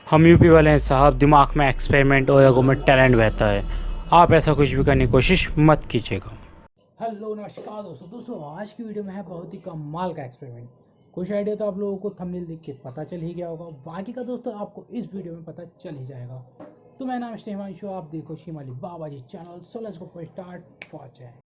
हम यूपी वाले हैं साहब, दिमाग में एक्सपेरिमेंट और आगों में टैलेंट बहता है। आप ऐसा कुछ भी करने की कोशिश मत कीजिएगा। हेलो नमस्कार दोस्तों आज की वीडियो में है बहुत ही कमाल का एक्सपेरिमेंट। कुछ आइडिया तो आप लोगों को थंबनेल देख के पता चल ही गया होगा, बाकी का दोस्तों आपको इस वीडियो में पता चल ही जाएगा। तो मेरा नाम है ShriMali, आप देखो श्रीमाली बाबाजी channel. So let's go for start watching.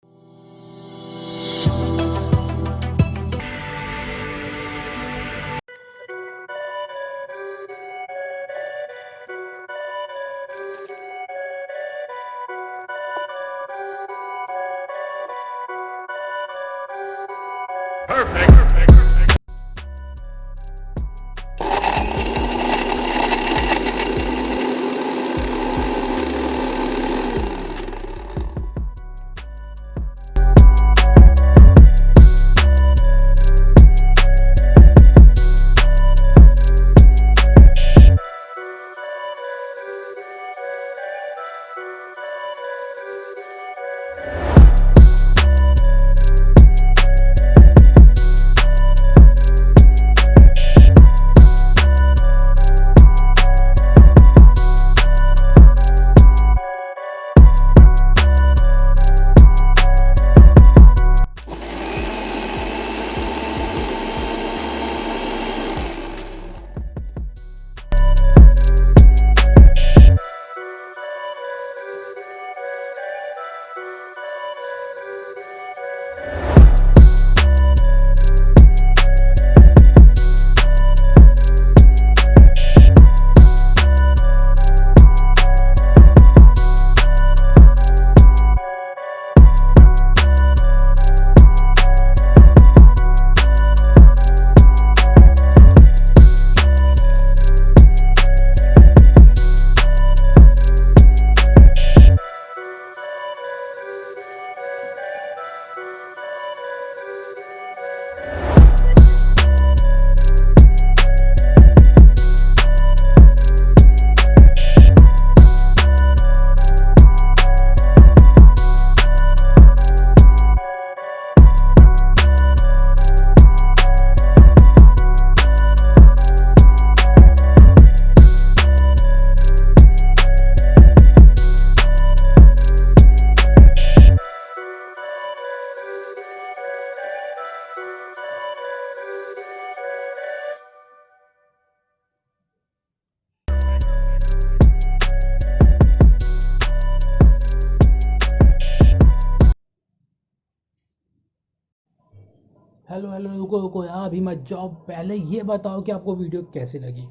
Hello रुको यार, अभी मत जाओ। पहले ये बताओ कि आपको वीडियो कैसी लगी।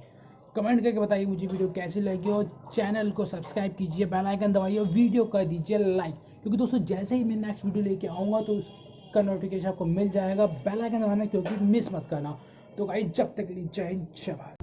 कमेंट करके बताइए मुझे वीडियो कैसी लगी, और चैनल को सब्सक्राइब कीजिए, बेल आइकन दबाइए और वीडियो कर दीजिए लाइक, क्योंकि दोस्तों जैसे ही मैं नेक्स्ट वीडियो लेके आऊँगा तो उसका नोटिफिकेशन आपको मिल जाएगा। बेल आइकन दबाना क्योंकि मिस मत करना। तो गाइस जब तक के लिए जय हिंद, जय भारत।